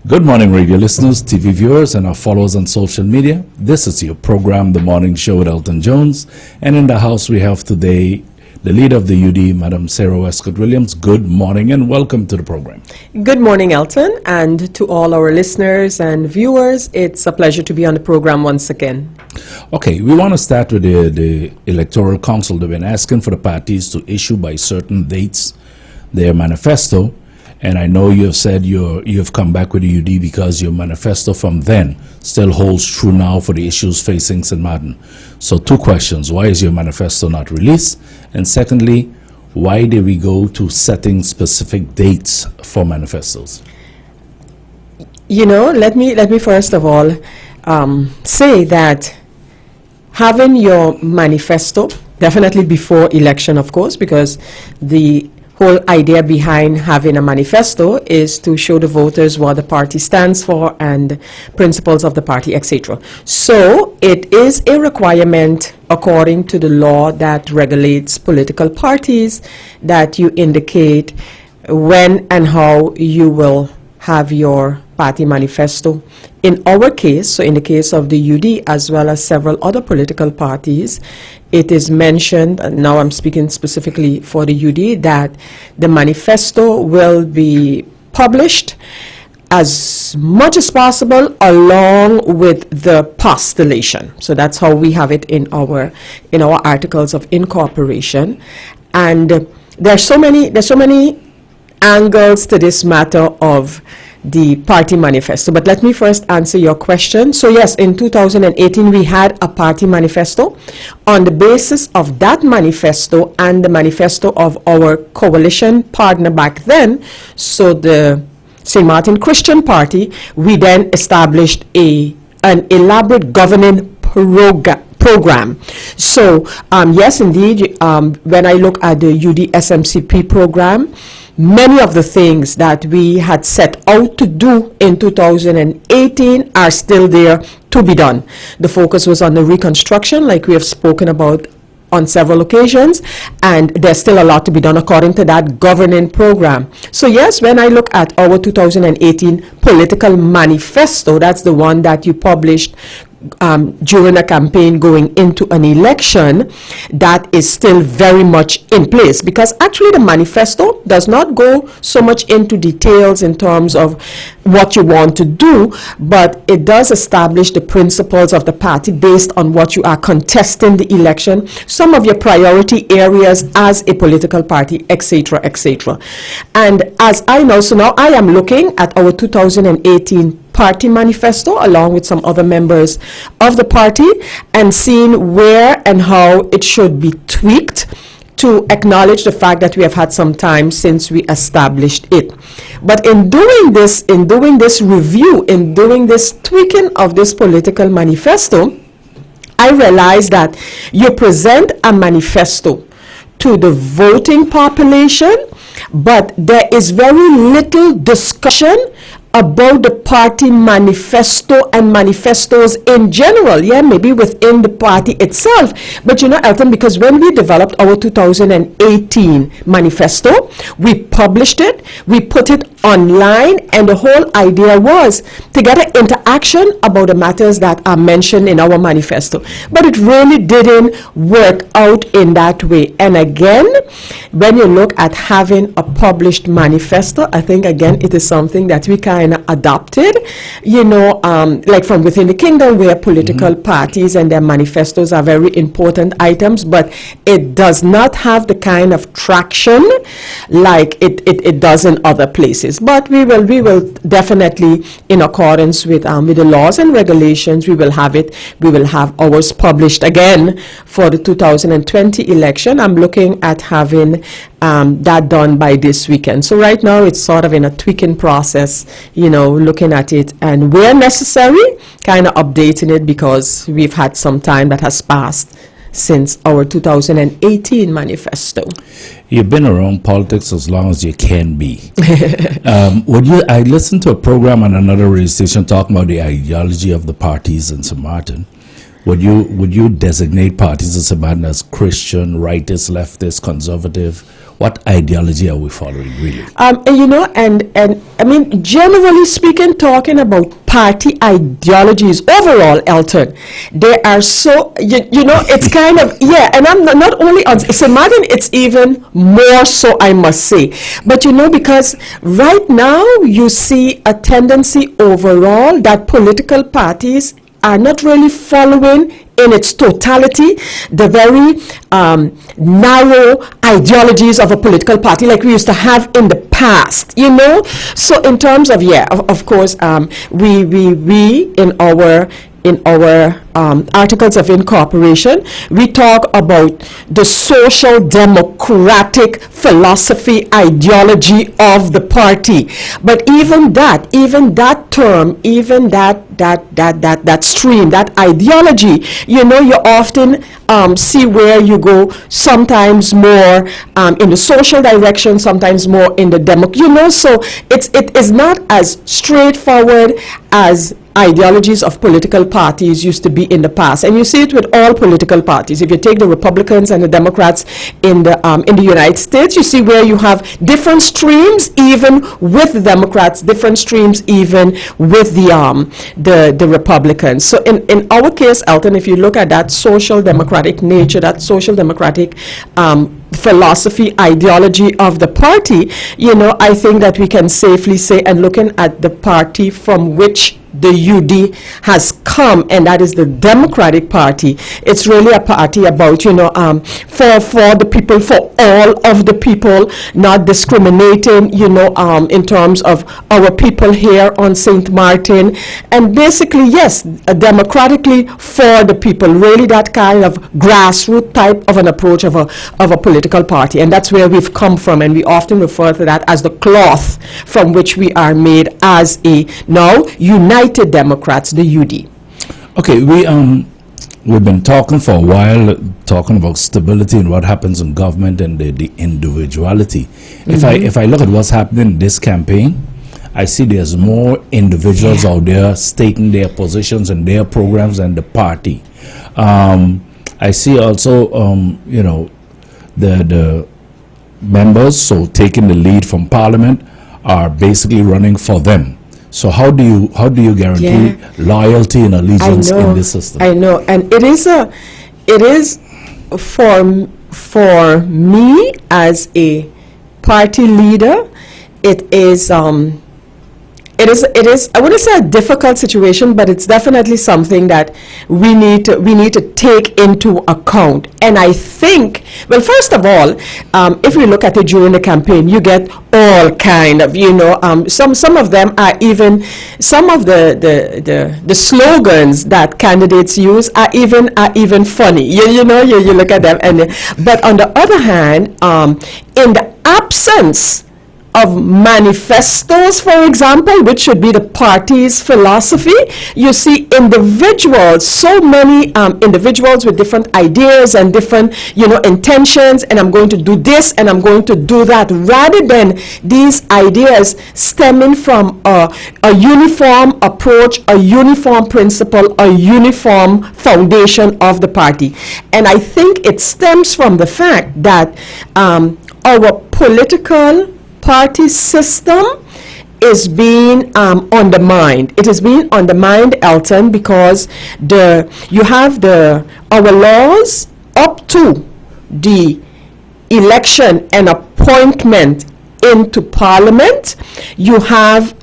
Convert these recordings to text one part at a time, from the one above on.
Good morning, radio listeners, TV viewers, and our followers on social media. This is your program, The Morning Show with Elton Jones. And in the house we have today the leader of the UD, Madam Sarah Wescott Williams. Good morning and welcome to the program. Good morning, Elton, and to all our listeners and viewers. It's a pleasure to be on the program once again. Okay, we want to start with the Electoral Council. They've been asking for the parties to issue by certain dates their manifesto. And I know you have said you've come back with the UD because your manifesto from then still holds true now for the issues facing St. Martin. So two questions. Why is your manifesto not released? And secondly, why did we go to setting specific dates for manifestos? You know, let me first of all say that having your manifesto, definitely before election, of course, because the whole idea behind having a manifesto is to show the voters what the party stands for and principles of the party, etc. So it is a requirement according to the law that regulates political parties that you indicate when and how you will have your party manifesto. In our case, so in the case of the UD as well as several other political parties, it is mentioned, and now I'm speaking specifically for the UD, that the manifesto will be published as much as possible along with the postulation. So that's how we have it in our articles of incorporation. And there's so many angles to this matter of the party manifesto. But let me first answer your question. So yes, in 2018 we had a party manifesto. On the basis of that manifesto and the manifesto of our coalition partner back then, so the St. Martin Christian Party, we then established an elaborate governing program. So yes, indeed, when I look at the UD SMCP program, many of the things that we had set out to do in 2018 are still there to be done. The focus was on the reconstruction, like we have spoken about on several occasions, and there's still a lot to be done according to that governing program. So yes, when I look at our 2018 political manifesto, that's the one that you published during a campaign going into an election, that is still very much in place, because actually the manifesto does not go so much into details in terms of what you want to do, but it does establish the principles of the party based on what you are contesting the election, some of your priority areas as a political party, etc., etc. And as I know, so now I am looking at our 2018 party manifesto along with some other members of the party and seeing where and how it should be tweaked to acknowledge the fact that we have had some time since we established it. But in doing this review, in doing this tweaking of this political manifesto, I realized that you present a manifesto to the voting population, but there is very little discussion about the party manifesto and manifestos in general, maybe within the party itself. But you know, Elton, because when we developed our 2018 manifesto, we published it, we put it online, and the whole idea was to get an interaction about the matters that are mentioned in our manifesto. But it really didn't work out in that way. And again, when you look at having a published manifesto, I think again it is something that we kind of adopted, like from within the kingdom, where political parties and their manifestos are very important items, but it does not have the kind of traction like it does in other places. But we will definitely, in accordance with the laws and regulations, we will have ours published again for the 2020 election. I'm looking at having that done by this weekend. So right now it's sort of in a tweaking process, looking at it, and where necessary, kind of updating it, because we've had some time that has passed since our 2018 manifesto. You've been around politics as long as you can be. I listened to a program on another radio station talking about the ideology of the parties in St. Martin, would you designate parties as as Christian, rightist, leftist, conservative? What ideology are we following, really? And I mean, generally speaking, talking about party ideologies overall, Elton, they are so, it's kind of, yeah, and I'm not only on, so Martin, it's even more so, I must say. But, because right now you see a tendency overall that political parties are not really following in its totality the very narrow ideologies of a political party like we used to have in the past, So in terms of, of course, we in our articles of incorporation, we talk about the social democratic philosophy ideology of the party. But even that term, even that stream, that ideology, you often see where you go sometimes more in the social direction, sometimes more in the so it is not as straightforward as ideologies of political parties used to be in the past, and you see it with all political parties. If you take the Republicans and the Democrats in the United States, you see where you have different streams, even with the Democrats, different streams even with the Republicans. So in our case, Elton, if you look at that social democratic nature, that social democratic philosophy, ideology of the party, I think that we can safely say, and looking at the party from which the UD has come, and that is the Democratic Party. It's really a party about, for the people, for all of the people, not discriminating, in terms of our people here on St. Martin, and basically, yes, democratically for the people, really that kind of grassroots type of an approach of a political party, and that's where we've come from, and we often refer to that as the cloth from which we are made as a now United Democrats, the UD. Okay, we've been talking for a while, talking about stability and what happens in government and the individuality. If I look at what's happening in this campaign, I see there's more individuals out there stating their positions and their programs than the party. I see also, the members, so taking the lead from Parliament, are basically running for them. So how do you guarantee loyalty and allegiance in this system? I know, and it is for me as a party leader, it is I wouldn't say a difficult situation, but it's definitely something that we need to take into account. And I think, well, first of all, if we look at it during the campaign, you get all kind of, some of them are even, some of the slogans that candidates use are even funny. You look at them, but on the other hand, in the absence of manifestos, for example, which should be the party's philosophy, you see individuals, so many individuals with different ideas and different, intentions, and I'm going to do this and I'm going to do that, rather than these ideas stemming from a uniform approach, a uniform principle, a uniform foundation of the party. And I think it stems from the fact that our political party system is being undermined. It is being undermined, Elton, because you have our laws up to the election and appointment into Parliament. You have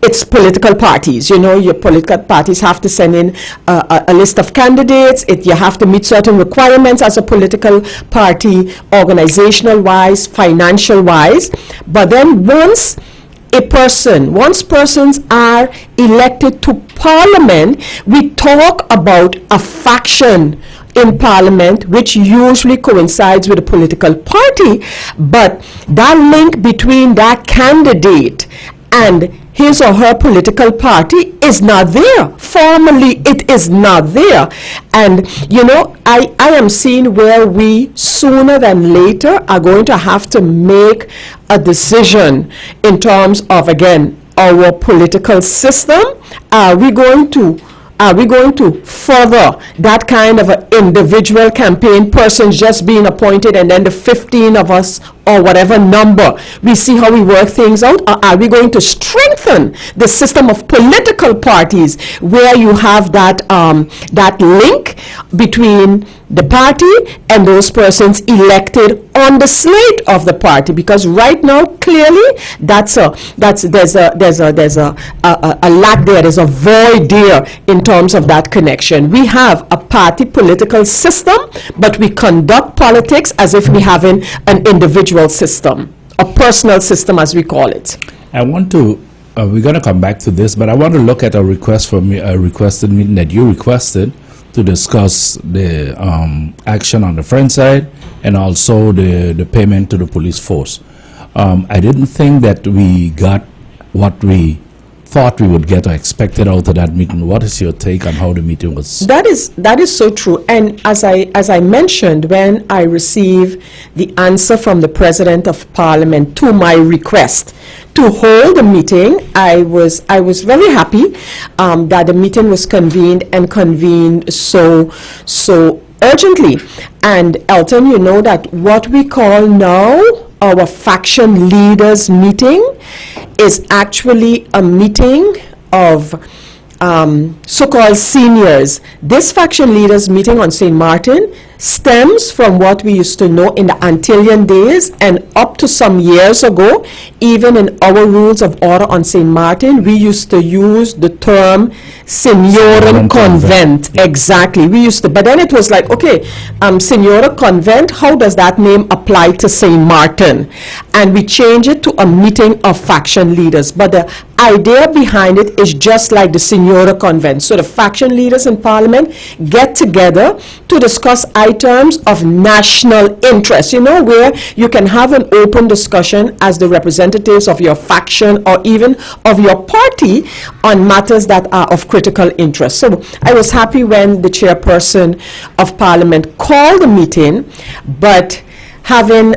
its political parties. Your political parties have to send in a list of candidates. You have to meet certain requirements as a political party, organizational-wise, financial-wise. But then once persons are elected to Parliament, we talk about a faction in Parliament, which usually coincides with a political party, but that link between that candidate and his or her political party is not there. Formally, it is not there. And, I am seeing where we sooner than later are going to have to make a decision in terms of, again, our political system. Are we going to Are we going to further that kind of an individual campaign, persons just being appointed and then the 15 of us or whatever number, we see how we work things out? Or are we going to strengthen the system of political parties where you have that, that link between the party and those persons elected on the slate of the party? Because right now, clearly, there's a lack there, there's a void there in terms of that connection. We have a party political system, but we conduct politics as if we having an individual system, a personal system as we call it. I want to, we're going to come back to this, but I want to look at a request from a requested meeting that you requested to discuss the action on the friend side and also the payment to the police force. I didn't think that we got what we thought we would get or expected out of that meeting. What is your take on how the meeting was? That is so true. And as I mentioned, when I received the answer from the President of Parliament to my request to hold a meeting, I was very happy that the meeting was convened and convened so urgently. And ELTON, you know that what we call now our faction leaders meeting is actually a meeting of so-called seniors. This faction leaders meeting on St. Martin stems from what we used to know in the Antillean days, and up to some years ago, even in our rules of order on St. Martin, we used to use the term Senioren Convent. Exactly. We used to, but then it was like, okay, Senora Convent, how does that name apply to St. Martin? And we changed it to a meeting of faction leaders. But the idea behind it is just like the Senora Convent. So the faction leaders in Parliament get together to discuss items of national interest, you know, where you can have an open discussion as the representatives of your faction or even of your party on matters that are of critical interest. So I was happy when the chairperson of Parliament called the meeting, but having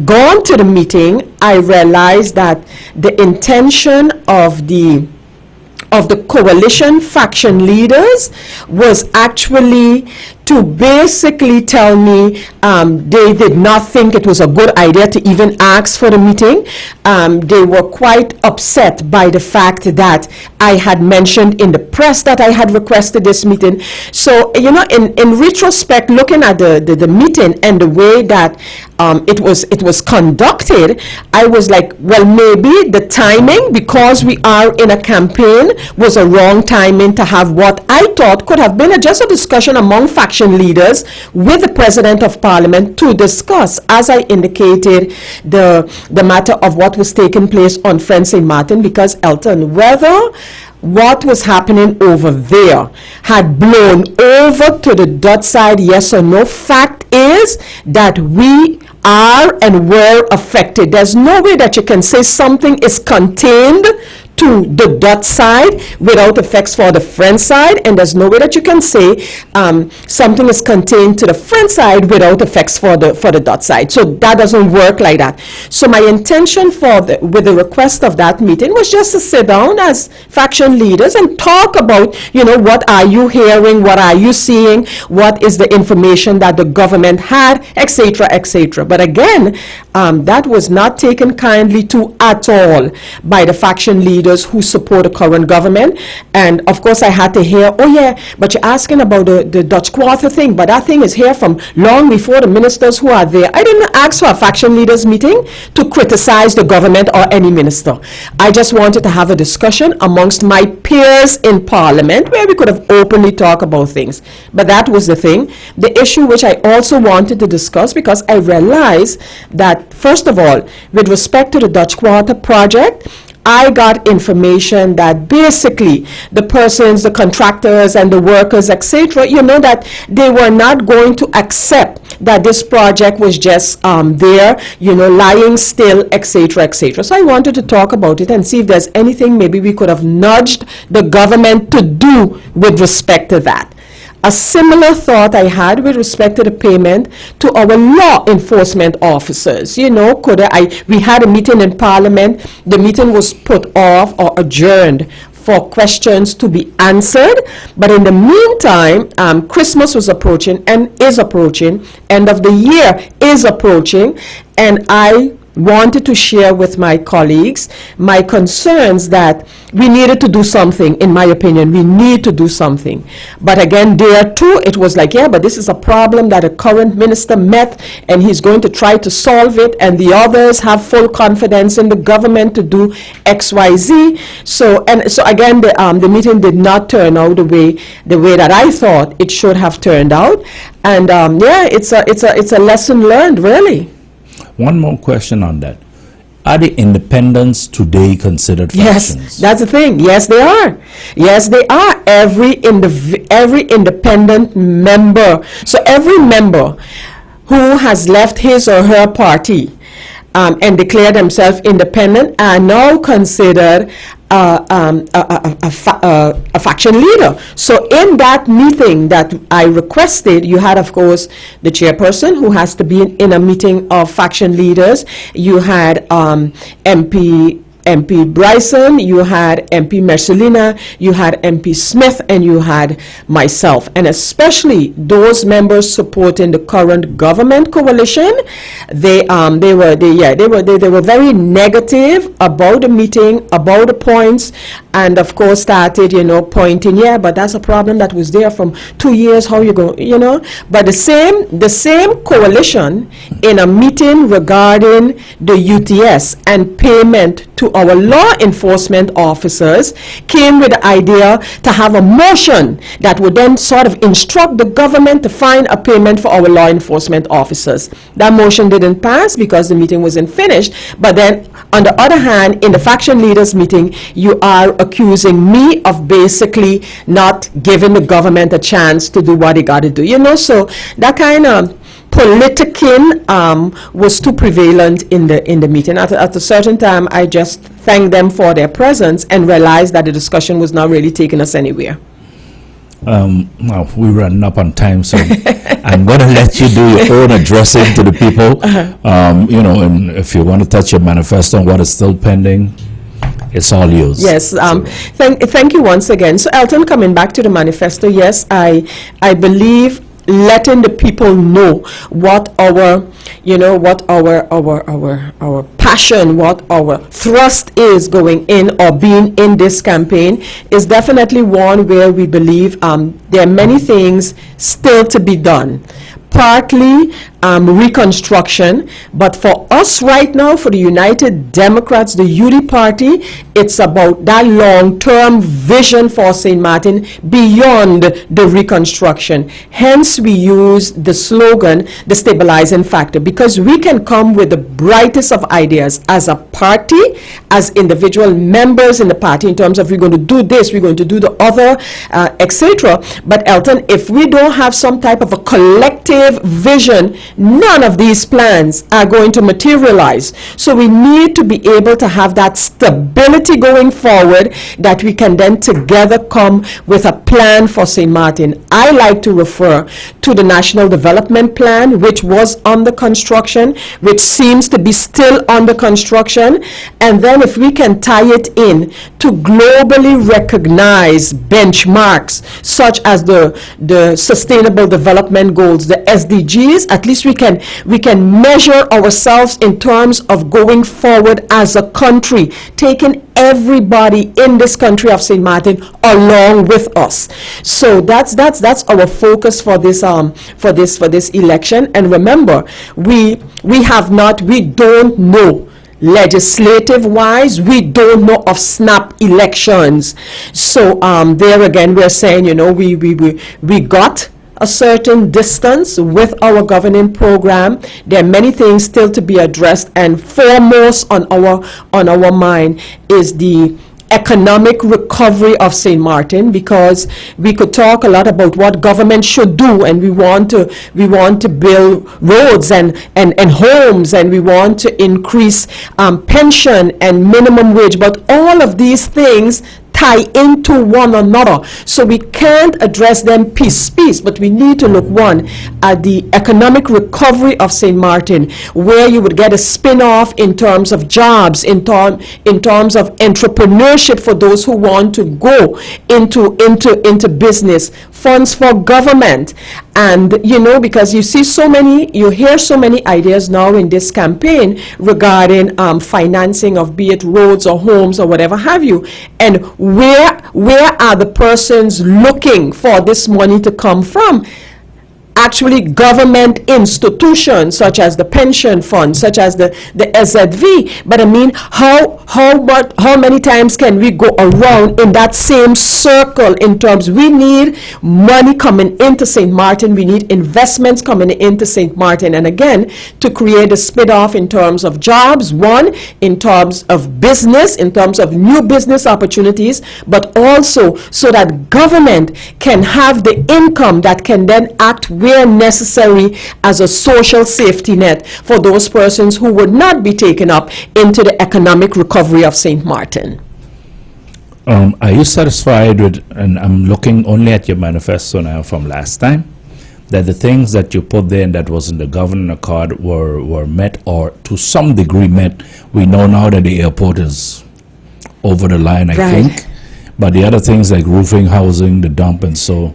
gone to the meeting, I realized that the intention of the coalition faction leaders was actually to basically tell me they did not think it was a good idea to even ask for the meeting. They were quite upset by the fact that I had mentioned in the press that I had requested this meeting. So, you know, in retrospect, looking at the meeting and the way that it was conducted, I was like, well, maybe the timing, because we are in a campaign, was a wrong timing to have what I thought could have been just a discussion among faction leaders with the President of Parliament to discuss, as I indicated, the matter of what was taking place on Friend St. Martin, because ELTON, whether what was happening over there had blown over to the dot side, yes or no, fact is that we are and were affected. There's no way that you can say something is contained to the dot side without effects for the friend side, and there's no way that you can say something is contained to the friend side without effects for the dot side. So that doesn't work like that. So my intention with the request of that meeting was just to sit down as faction leaders and talk about, you know, what are you hearing, what are you seeing, what is the information that the government had, etc., etc. But again, that was not taken kindly to at all by the faction leaders who support the current government. And of course I had to hear, oh yeah, but you're asking about the Dutch Quarter thing, but that thing is here from long before the ministers who are there. I didn't ask for a faction leaders meeting to criticize the government or any minister. I just wanted to have a discussion amongst my peers in Parliament where we could have openly talked about things. But that was the thing. The issue which I also wanted to discuss, because I realized that, first of all, with respect to the Dutch Quarter project, I got information that basically the persons, the contractors and the workers, etc., you know, that they were not going to accept that this project was just there, you know, lying still, etc., etc. So I wanted to talk about it and see if there's anything maybe we could have nudged the government to do with respect to that. A similar thought I had with respect to the payment to our law enforcement officers. You know, we had a meeting in Parliament. The meeting was put off or adjourned for questions to be answered. But in the meantime, Christmas was approaching and is approaching. End of the year is approaching. And I wanted to share with my colleagues my concerns that we needed to do something. In my opinion, we need to do something. But again, there too, it was like, yeah, but this is a problem that a current minister met and he's going to try to solve it, and the others have full confidence in the government to do XYZ. So again, the meeting did not turn out the way that I thought it should have turned out. And yeah, it's a lesson learned, really. One more question on that. Are the independents today considered factions? Yes, that's the thing. Yes, they are. Yes, they are. Every independent member. So every member who has left his or her party and declared themselves independent are now considered a faction leader. So in that meeting that I requested, you had, of course, the chairperson who has to be in a meeting of faction leaders. You had MP Bryson, you had MP Mercelina, you had MP Smith, and you had myself. And especially those members supporting the current government coalition, they were very negative about the meeting, about the points, and of course started, pointing, yeah, but that's a problem that was there from 2 years, how you go, But the same coalition in a meeting regarding the UTS and payment to our law enforcement officers came with the idea to have a motion that would then sort of instruct the government to find a payment for our law enforcement officers. That motion didn't pass because the meeting wasn't finished. But then, on the other hand, in the faction leaders meeting, you are accusing me of basically not giving the government a chance to do what they got to do. So that kind of politicking was too prevalent in the meeting. At a certain time, I just thanked them for their presence and realized that the discussion was not really taking us anywhere. Now we're running up on time, so I'm going to let you do your own addressing to the people. And if you want to touch your manifesto on what is still pending, it's all yours. Yes. Thank you once again. So, ELTON, coming back to the manifesto, yes, I believe letting the people know what our passion, what our thrust is going in or being in this campaign is definitely one where we believe there are many things still to be done. Partly reconstruction, but for us right now, for the United Democrats, the UD Party, it's about that long-term vision for St. Martin beyond the reconstruction. Hence, we use the slogan, the stabilizing factor, because we can come with the brightest of ideas as a party, as individual members in the party, in terms of we're going to do this, we're going to do the other, etc. But ELTON, if we don't have some type of a collective vision, none of these plans are going to materialize. So we need to be able to have that stability going forward that we can then together come with a plan for St. Martin. I like to refer to the National Development Plan, which was under construction, which seems to be still under construction. And then if we can tie it in to globally recognized benchmarks, such as the Sustainable Development Goals, the SDGs, at least we can measure ourselves in terms of going forward as a country, taking everybody in this country of St. Martin along with us. So that's our focus for this election. And remember, we don't know. Legislative wise, we don't know of snap elections. So there again, we're saying, we got a certain distance with our governing program. There are many things still to be addressed, and foremost on our mind is the economic recovery of St. Martin, because we could talk a lot about what government should do, and we want to build roads and homes, and we want to increase pension and minimum wage, but all of these things tie into one another. So we can't address them piece, but we need to look, one, at the economic recovery of St. Martin, where you would get a spin-off in terms of jobs, in terms of entrepreneurship for those who want to go into business, funds for government. And, because you hear so many ideas now in this campaign regarding financing of, be it roads or homes or whatever have you. And where are the persons looking for this money to come from? Actually, government institutions such as the pension fund, such as the SZV. But I mean, how many times can we go around in that same circle in terms we need money coming into St. Martin, we need investments coming into St. Martin, and again, to create a spin-off in terms of jobs, one, in terms of business, in terms of new business opportunities, but also so that government can have the income that can then act where necessary as a social safety net for those persons who would not be taken up into the economic recovery of St. Martin. Are you satisfied with, and I'm looking only at your manifesto now from last time, that the things that you put there and that was in the governing accord were met, or to some degree met? We know now that the airport is over the line, I think, but the other things like roofing, housing, the dump, and so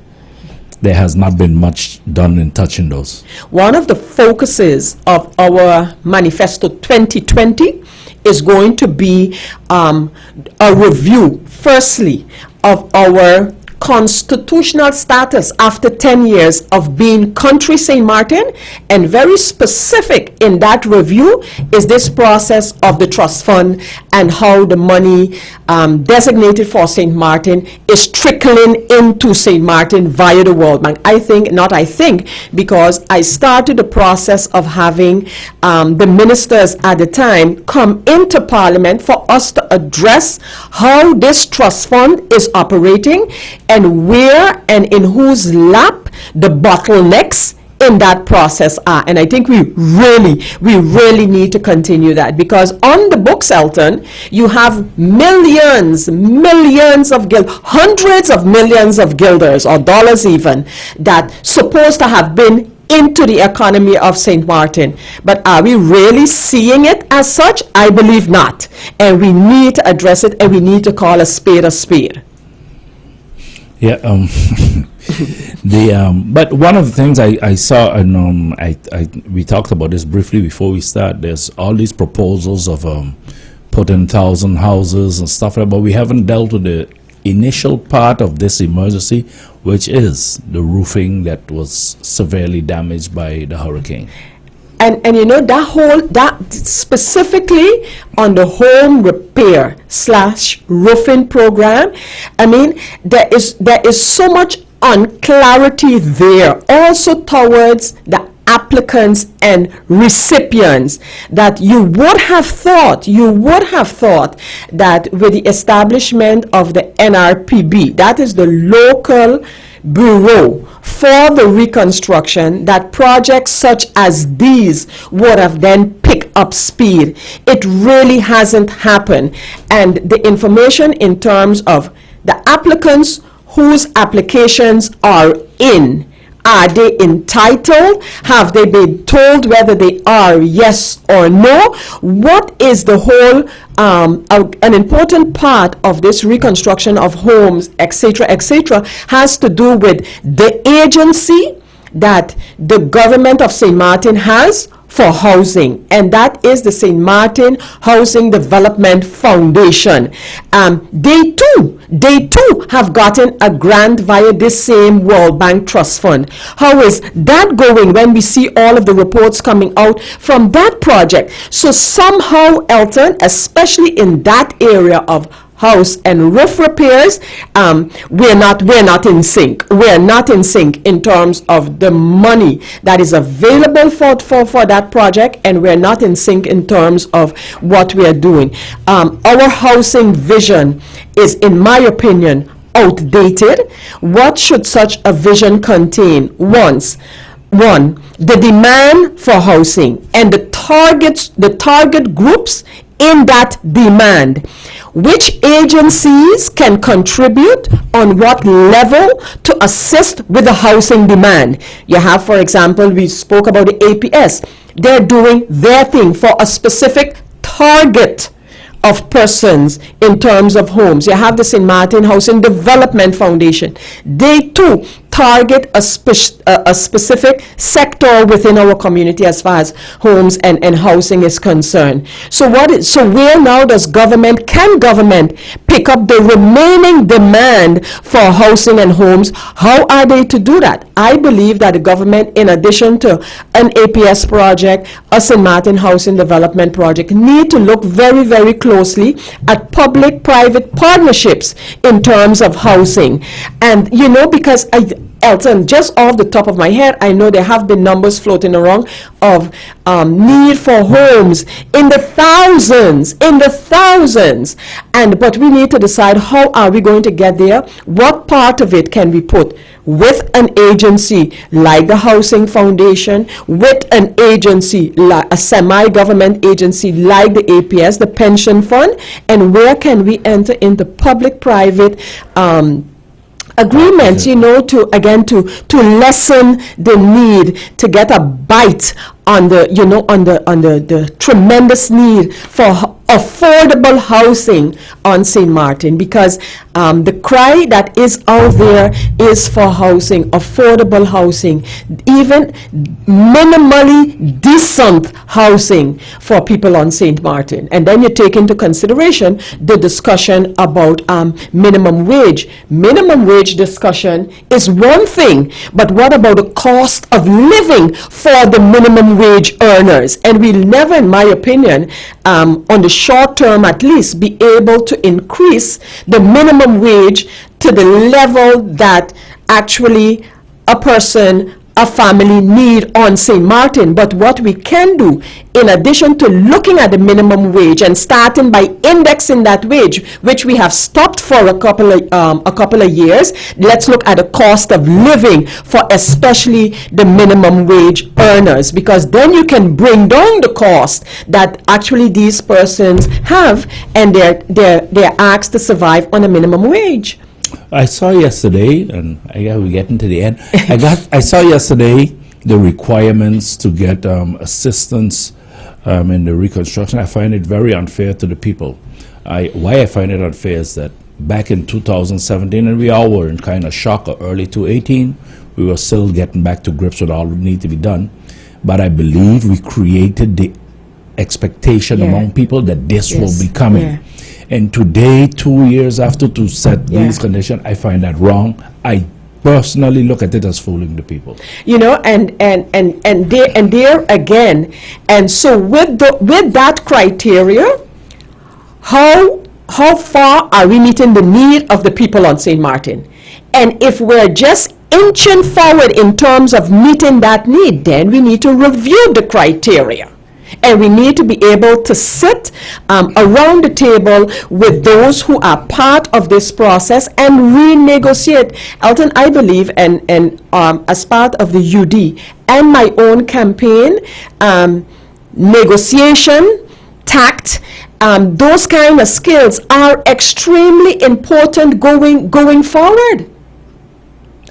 there has not been much done in touching those. One of the focuses of our Manifesto 2020 is going to be a review, firstly, of our constitutional status after 10 years of being country St. Martin, and very specific in that review is this process of the trust fund and how the money designated for St. Martin is trickling into St. Martin via the World Bank. Because I started the process of having the ministers at the time come into Parliament for us to address how this trust fund is operating and where and in whose lap the bottlenecks in that process are. And I think we really need to continue that, because on the books, Elton, you have millions of hundreds of millions of guilders or dollars even that supposed to have been into the economy of St. Martin. But are we really seeing it as such? I believe not. And we need to address it, and we need to call a spade a spade. Yeah, but one of the things I saw, and we talked about this briefly before we start, there's all these proposals of putting 1,000 houses and stuff like that, but we haven't dealt with the initial part of this emergency, which is the roofing that was severely damaged by the hurricane. And that specifically on the home repair / roofing program, I mean, there is so much unclarity there also towards the applicants and recipients, that you would have thought that with the establishment of the NRPB, that is the local bureau for the reconstruction, that projects such as these would have then picked up speed. It really hasn't happened. And the information in terms of the applicants whose applications are in, are they entitled? Have they been told whether they are, yes or no? What is the whole, an important part of this reconstruction of homes, etc., has to do with the agency that the government of St. Martin has for housing, and that is the St. Martin Housing Development Foundation. They too have gotten a grant via this same World Bank Trust Fund. How is that going when we see all of the reports coming out from that project? So somehow, Elton, especially in that area of house and roof repairs, we're not in sync. We're not in sync in terms of the money that is available for that project, and we're not in sync in terms of what we are doing. Our housing vision is, in my opinion, outdated. What should such a vision contain? One, the demand for housing and the target groups in that demand. Which agencies can contribute on what level to assist with the housing demand? You have, for example, we spoke about the APS. They're doing their thing for a specific target of persons in terms of homes. You have the St. Martin Housing Development Foundation. They too target a specific sector within our community as far as homes and housing is concerned. So where now can government pick up the remaining demand for housing and homes? How are they to do that? I believe that the government, in addition to an APS project, a St. Martin Housing Development project, need to look very, very closely at public-private partnerships in terms of housing. And, because ELTON, just off the top of my head, I know there have been numbers floating around of need for homes in the thousands, but we need to decide how are we going to get there, what part of it can we put with an agency like the Housing Foundation, with an agency like a semi-government agency like the APS, the pension fund, and where can we enter into public-private agreements, to lessen the need to get a bite on the tremendous need for affordable housing on St. Martin, because the cry that is out there is for housing, affordable housing, even minimally decent housing for people on St. Martin. And then you take into consideration the discussion about minimum wage. Minimum wage discussion is one thing, but what about the cost of living for the minimum wage earners? And we'll never, in my opinion, on the short term at least, be able to increase the minimum wage to the level that actually a person, a family need on St. Martin. But what we can do, in addition to looking at the minimum wage and starting by indexing that wage, which we have stopped for a couple of years, let's look at the cost of living for especially the minimum wage earners, because then you can bring down the cost that actually these persons have, and they're asked to survive on a minimum wage. I saw yesterday, and we're getting to the end. I saw yesterday the requirements to get assistance in the reconstruction. I find it very unfair to the people. Why I find it unfair is that back in 2017, and we all were in kind of shock, or early 2018, we were still getting back to grips with all that need to be done. But I believe we created the expectation among people that this will be coming. Yeah. And today, 2 years after to set these conditions, I find that wrong. I personally look at it as fooling the people. And there again, and so with that criteria, how far are we meeting the need of the people on St. Martin? And if we're just inching forward in terms of meeting that need, then we need to review the criteria. And we need to be able to sit around the table with those who are part of this process and renegotiate. ELTON, I believe, and as part of the UD and my own campaign, negotiation, tact, those kind of skills are extremely important going forward.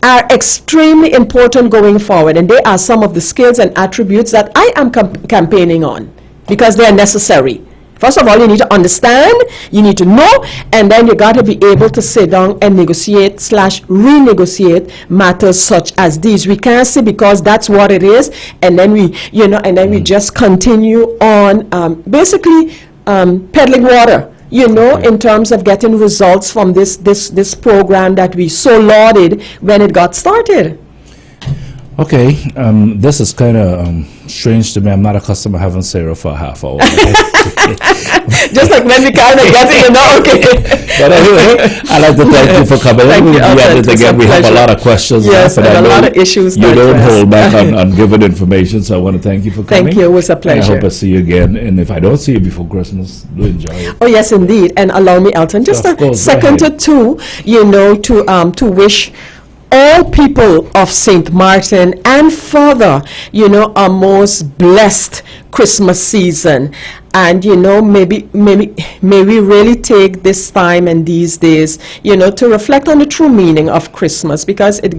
Are extremely important going forward, and they are some of the skills and attributes that I am campaigning on, because they are necessary. First of all, you need to understand, you need to know, and then you got to be able to sit down and negotiate/renegotiate matters such as these. We can't say because that's what it is, and then we just continue on basically peddling water. In terms of getting results from this program that we so lauded when it got started. Okay, this is kind of strange to me. I'm not accustomed to having Sarah for a half hour. Just like when we kind of get it, okay. But anyway, I'd like to thank you for coming. Thank you, Again, we have a lot of questions. Yes, and a lot of issues. You don't hold back on giving information, so I want to thank you for coming. Thank you. It was a pleasure. I hope I see you again. And if I don't see you before Christmas, do enjoy it. Oh, yes, indeed. And allow me, ELTON, just a second or two, to wish all people of St. Martin and further, a most blessed Christmas season. And, may we really take this time and these days, to reflect on the true meaning of Christmas, because it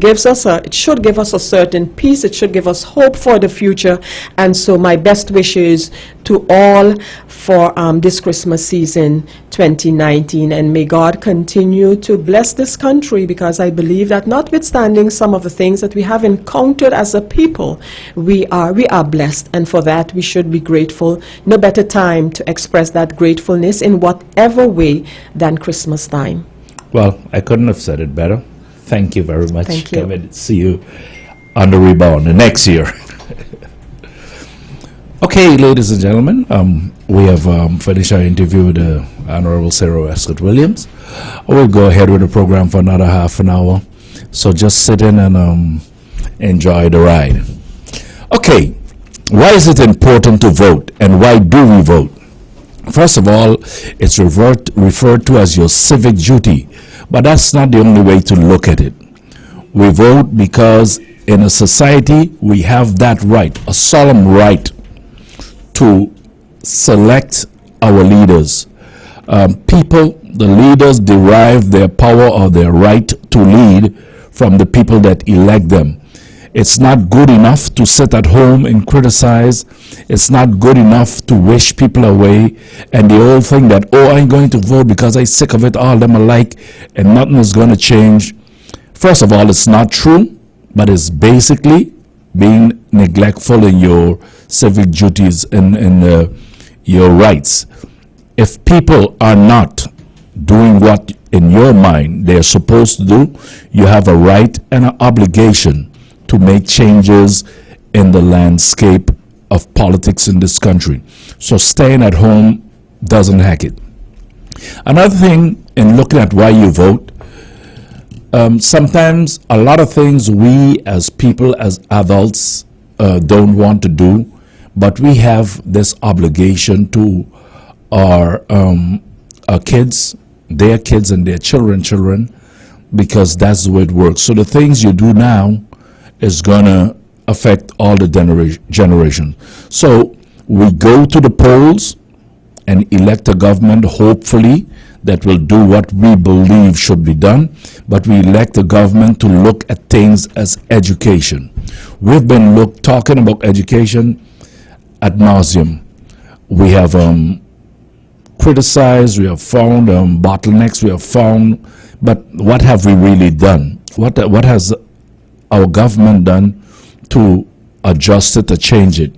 should give us a certain peace. It should give us hope for the future. And so my best wishes to all for this Christmas season 2019. And may God continue to bless this country, because I believe that notwithstanding some of the things that we have encountered as a people, we are blessed. And for that, we should be grateful. No better time to express that gratefulness in whatever way than Christmas time. Well, I couldn't have said it better. Thank you very much, Thank you. Kevin. See you on the rebound the next year. Okay, ladies and gentlemen, we have finished our interview with the Honorable Sarah Wescott Williams. We'll go ahead with the program for another half an hour. So just sit in and enjoy the ride. Okay, why is it important to vote, and why do we vote? First of all, it's referred to as your civic duty, but that's not the only way to look at it. We vote because in a society we have that right, a solemn right, to select our leaders. The leaders derive their power or their right to lead from the people that elect them. It's not good enough to sit at home and criticize. It's not good enough to wish people away. And the old thing that, I'm going to vote because I'm sick of it, all of them alike, and nothing is going to change. First of all, it's not true, but it's basically being neglectful in your civic duties and your rights. If people are not doing what in your mind they're supposed to do, you have a right and an obligation to make changes in the landscape of politics in this country. So staying at home doesn't hack it. Another thing in looking at why you vote, sometimes a lot of things we as people, as adults, don't want to do, but we have this obligation to our kids, their kids and their children, because that's the way it works. So the things you do now is going to affect all the generation. So we go to the polls and elect a government, hopefully, that will do what we believe should be done, but we elect a government to look at things as education. We've been talking about education ad nauseum. We have criticized, we have found bottlenecks, we have found, but what have we really done? What has our government done to adjust it, to change it?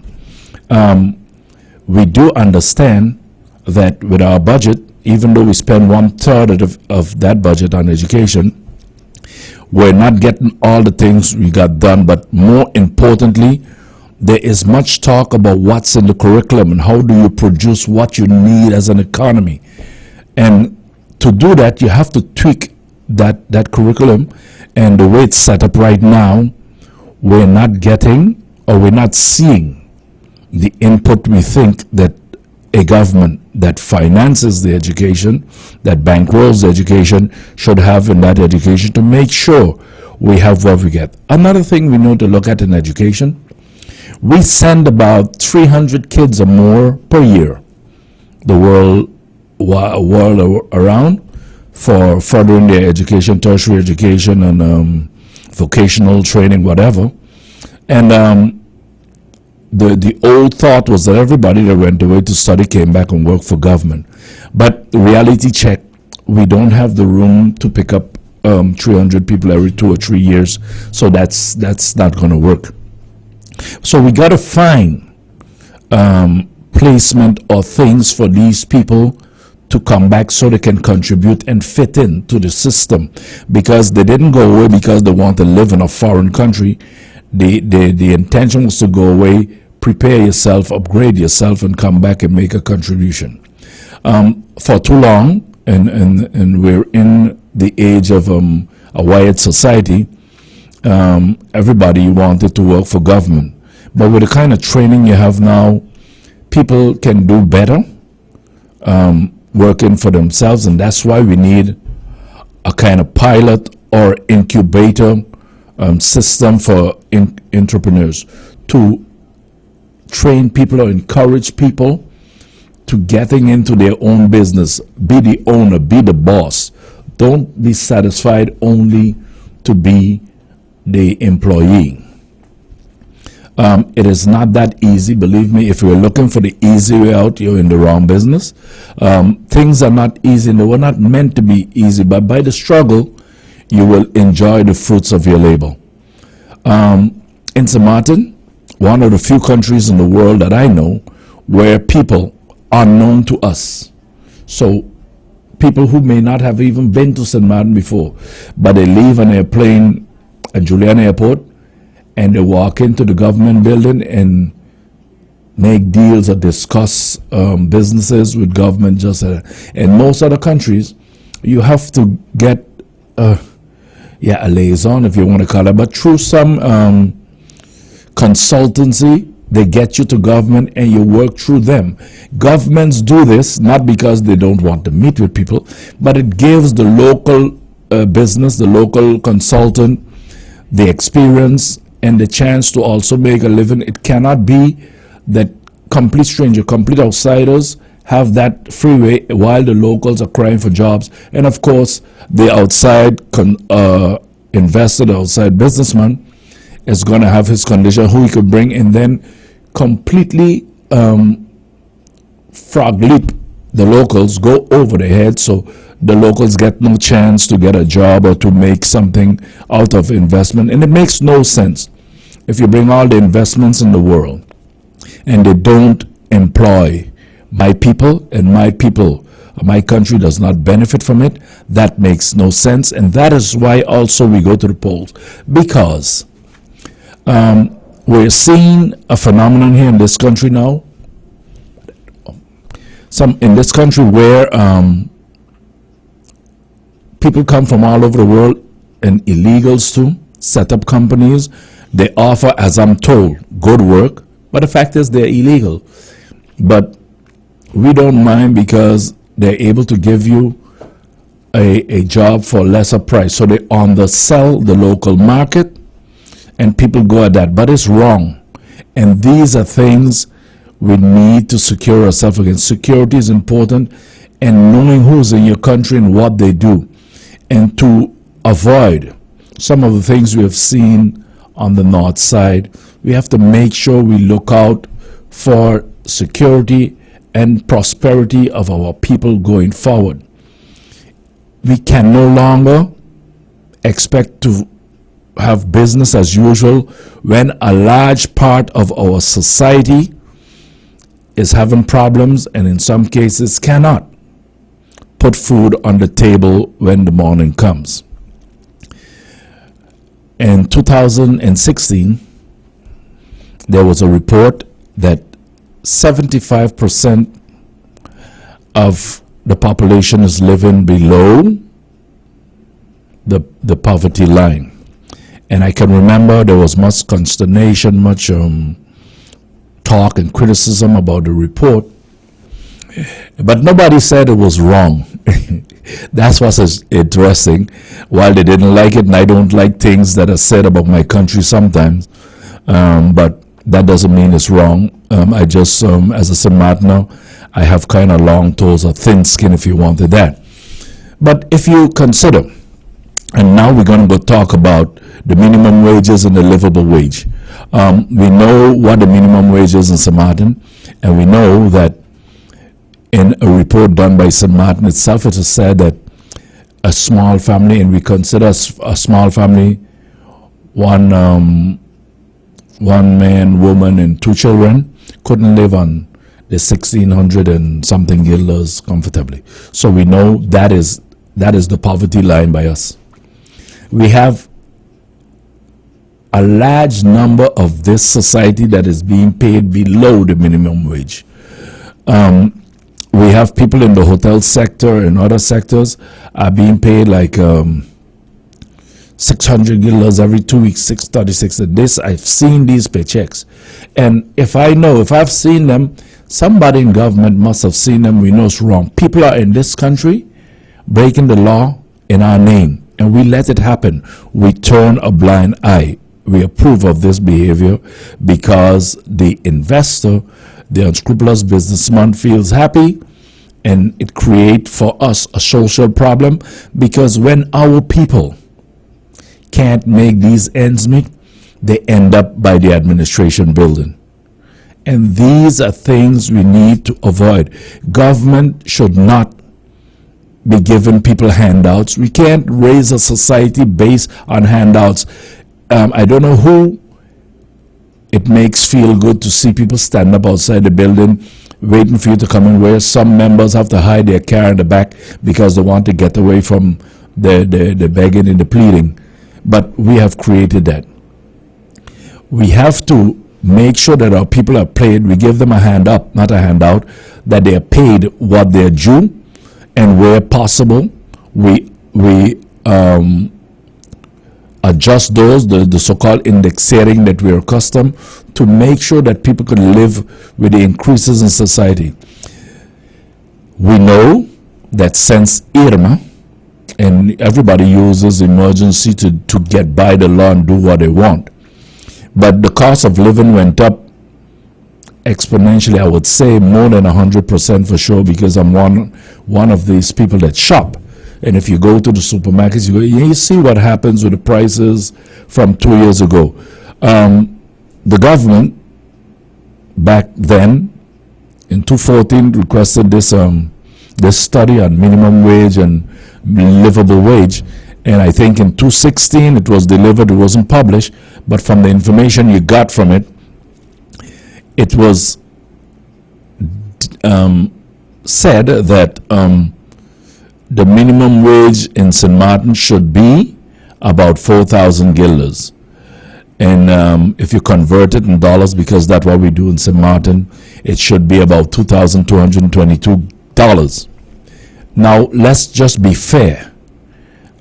We do understand that with our budget, even though we spend 1/3 of that budget on education, we're not getting all the things we got done. But more importantly, there is much talk about what's in the curriculum and how do you produce what you need as an economy. And to do that, you have to tweak that curriculum. And the way it's set up right now, we're not getting, or we're not seeing the input we think that a government that finances the education, that bankrolls the education, should have in that education to make sure we have what we get. Another thing we know to look at in education, we send about 300 kids or more per year the world around for furthering their education, tertiary education, and vocational training, whatever. And the old thought was that everybody that went away to study came back and worked for government. But reality check, we don't have the room to pick up 300 people every 2 or 3 years, so that's not going to work. So we got to find placement or things for these people to come back so they can contribute and fit into the system, because they didn't go away because they want to live in a foreign country. The intention was to go away, prepare yourself, upgrade yourself, and come back and make a contribution. For too long, and we're in the age of a wired society, everybody wanted to work for government. But with the kind of training you have now, people can do better working for themselves, and that's why we need a kind of pilot or incubator system for entrepreneurs to train people or encourage people to getting into their own business. Be the owner, be the boss. Don't be satisfied only to be the employee. It is not that easy, believe me. If you're looking for the easy way out, you're in the wrong business. Things are not easy, and they were not meant to be easy, but by the struggle, you will enjoy the fruits of your labor. In St. Martin, one of the few countries in the world that I know where people are known to us. So people who may not have even been to St. Martin before, but they leave an airplane at Julian Airport and they walk into the government building and make deals or discuss businesses with government. Just in most other countries, you have to get a liaison, if you want to call it, but through some consultancy, they get you to government and you work through them. Governments do this not because they don't want to meet with people, but it gives the local business, the local consultant, the experience and the chance to also make a living. It cannot be that complete strangers, complete outsiders have that freeway while the locals are crying for jobs. And of course, the outside investor, the outside businessman is going to have his condition who he could bring and then completely frog leap the locals, go over their head, so the locals get no chance to get a job or to make something out of investment. And it makes no sense if you bring all the investments in the world and they don't employ my people, and my country does not benefit from it. That makes no sense. And that is why also we go to the polls, because we're seeing a phenomenon here in this country now. In this country where people come from all over the world, and illegals too, set up companies. They offer, as I'm told, good work, but the fact is they're illegal. But we don't mind because they're able to give you a job for a lesser price. So they undersell the local market, and people go at that. But it's wrong. And these are things we need to secure ourselves against. Security is important, and knowing who's in your country and what they do, and to avoid some of the things we have seen on the north side. We have to make sure we look out for security and prosperity of our people going forward. We can no longer expect to have business as usual when a large part of our society is having problems, and in some cases cannot put food on the table when the morning comes. In 2016, there was a report that 75% of the population is living below the poverty line. And I can remember there was much consternation, much talk and criticism about the report, but nobody said it was wrong. That's what's interesting. While they didn't like it, and I don't like things that are said about my country sometimes, but that doesn't mean it's wrong. I just, as a St. Martiner, I have kind of long toes or thin skin, if you wanted that. But if you consider, and now we're going to go talk about the minimum wages and the livable wage. We know what the minimum wage is in St. Martin, and we know that in a report done by St. Martin itself, it is said that a small family, and we consider a small family one man, woman, and 2 children, couldn't live on the 1,600 and something guilders comfortably. So we know that is the poverty line by us. We have a large number of this society that is being paid below the minimum wage. We have people in the hotel sector and other sectors are being paid like 600 guilders every 2 weeks, 636. This, I've seen these paychecks. And if I've seen them, somebody in government must have seen them. We know it's wrong. People are in this country breaking the law in our name, and we let it happen. We turn a blind eye. we approve of this behavior because the investor, the unscrupulous businessman, feels happy, and it creates for us a social problem, because when our people can't make these ends meet, they end up by the administration building. And these are things we need to avoid. Government should not be giving people handouts. We can't raise a society based on handouts. I don't know who it makes feel good to see people stand up outside the building waiting for you to come in, where some members have to hide their car in the back because they want to get away from the begging and the pleading. But we have created that. We have to make sure that our people are paid. We give them a hand up, not a handout, that they are paid what they're due, and where possible, we adjust those, the so-called indexing that we're accustomed to, make sure that people can live with the increases in society. We know that since Irma, and everybody uses emergency to get by the law and do what they want, but the cost of living went up exponentially. I would say more than 100% for sure, because I'm one of these people that shop. And if you go to the supermarkets, you see what happens with the prices from 2 years ago. The government back then in 2014 requested this study on minimum wage and livable wage, and I think in 2016 it was delivered. It wasn't published, but from the information you got from it, it was said that the minimum wage in St. Martin should be about 4,000 guilders. And if you convert it in dollars, because that's what we do in St. Martin, it should be about $2,222. Now, let's just be fair.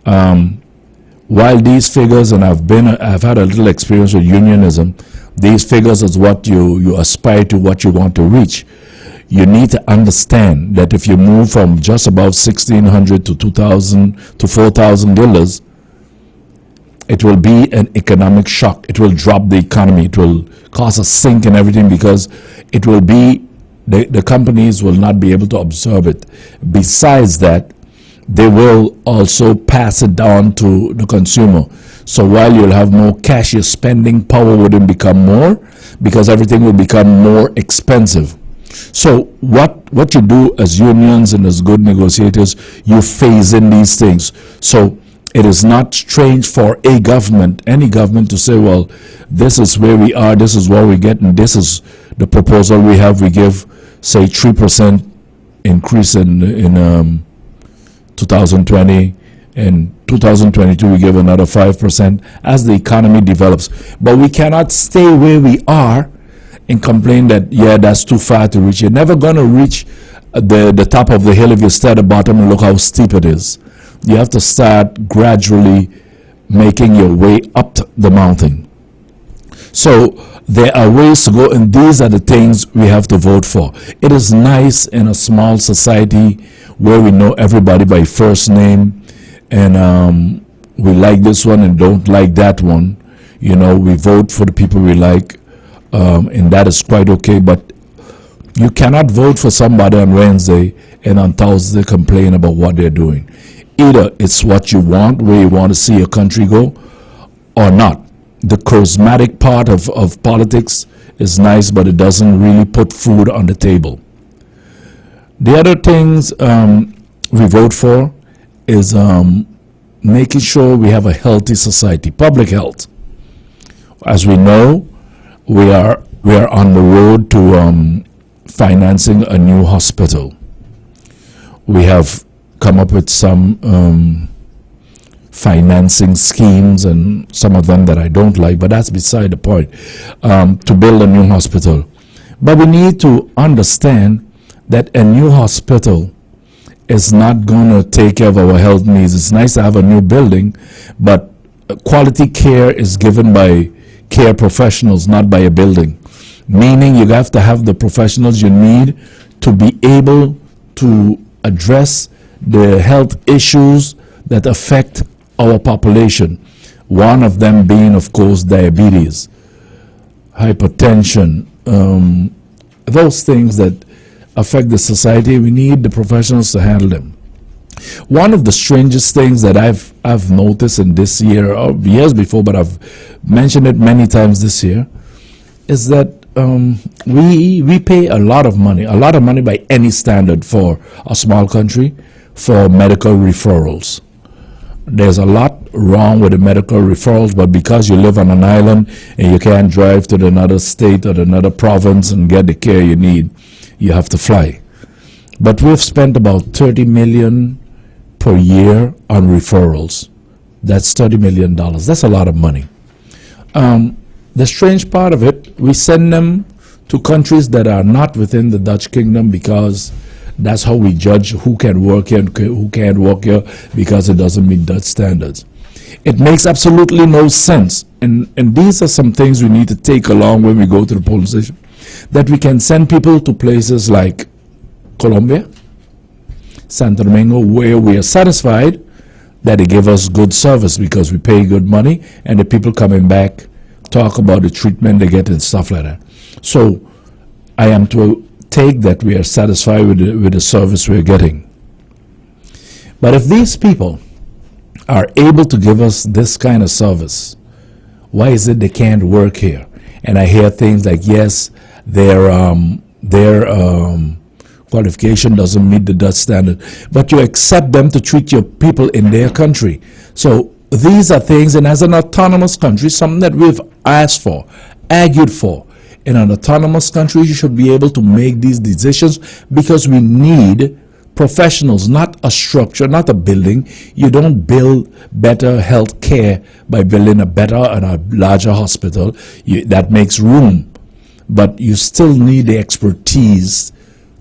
While these figures, and I've had a little experience with unionism, these figures is what you aspire to, what you want to reach. You need to understand that if you move from just about 1,600 to 2,000 to 4,000 guilders, it will be an economic shock. It will drop the economy. It will cause a sink in everything, because it will be, the companies will not be able to absorb it. Besides that, they will also pass it down to the consumer. So while you'll have more cash, your spending power wouldn't become more, because everything will become more expensive. So what you do as unions and as good negotiators, you phase in these things. So it is not strange for a government, any government, to say, well, this is where we are, this is what we get, and this is the proposal we have. We give, say, 3% increase in 2020, and 2022 we give another 5% as the economy develops. But we cannot stay where we are and complain that, yeah, that's too far to reach. You're never going to reach the top of the hill if you stay at the bottom and look how steep it is. You have to start gradually making your way up the mountain. So there are ways to go, and these are the things we have to vote for. It is nice in a small society where we know everybody by first name, and we like this one and don't like that one. You know, we vote for the people we like, and that is quite okay. But you cannot vote for somebody on Wednesday and on Thursday complain about what they're doing. Either it's what you want, where you want to see your country go, or not. The charismatic part of politics is nice, but it doesn't really put food on the table. The other things we vote for is making sure we have a healthy society, public health. As we know, we are on the road to financing a new hospital. We have come up with some financing schemes, and some of them that I don't like, but that's beside the point, to build a new hospital. But we need to understand that a new hospital is not going to take care of our health needs. It's nice to have a new building, but quality care is given by care professionals, not by a building. Meaning you have to have the professionals you need to be able to address the health issues that affect our population. One of them being, of course, diabetes, hypertension, those things that affect the society. We need the professionals to handle them. One of the strangest things that I've noticed in this year, or years before, but I've mentioned it many times this year, is that we pay a lot of money by any standard for a small country for medical referrals. There's a lot wrong with the medical referrals, but because you live on an island and you can't drive to another state or another province and get the care you need, you have to fly. But we've spent about $30 million per year on referrals. That's $30 million. That's a lot of money. The strange part of it, we send them to countries that are not within the Dutch kingdom because that's how we judge who can work here and who can't work here, because it doesn't meet Dutch standards. It makes absolutely no sense. And these are some things we need to take along when we go to the polling station. That we can send people to places like Colombia, Santo Domingo, where we are satisfied that they give us good service because we pay good money, and the people coming back talk about the treatment they get and stuff like that. So I am to take that we are satisfied with the service we're getting. But if these people are able to give us this kind of service, why is it they can't work here? And I hear things like, yes, their qualification doesn't meet the Dutch standard, but you accept them to treat your people in their country. So these are things, and as an autonomous country, something that we've asked for, argued for. In an autonomous country, you should be able to make these decisions because we need professionals, not a structure, not a building. You don't build better health care by building a better and a larger hospital. That makes room, but you still need the expertise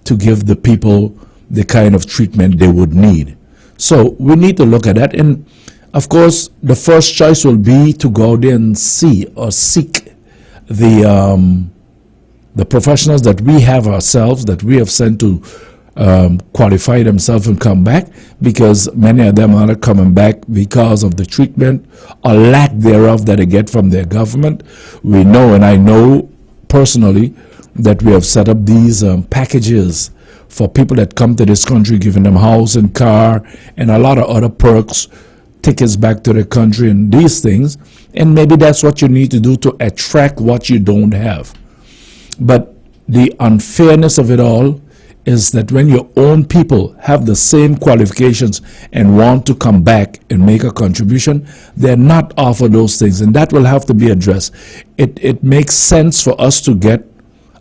to give the people the kind of treatment they would need. So we need to look at that. And of course, the first choice will be to go there and see or seek the professionals that we have ourselves, that we have sent to qualify themselves and come back, because many of them are not coming back because of the treatment or lack thereof that they get from their government. We know, and I know personally, that we have set up these packages for people that come to this country, giving them house and car and a lot of other perks, tickets back to the country and these things. And maybe that's what you need to do to attract what you don't have. But the unfairness of it all is that when your own people have the same qualifications and want to come back and make a contribution, they're not offered those things, and that will have to be addressed. It makes sense for us to get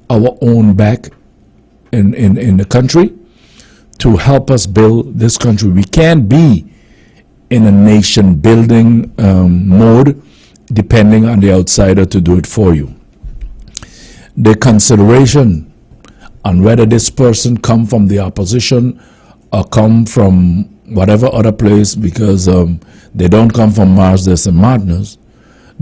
our own back in the country to help us build this country. We can't be in a nation building mode depending on the outsider to do it for you. The consideration on whether this person come from the opposition or come from whatever other place, because they don't come from Mars, there's some madness,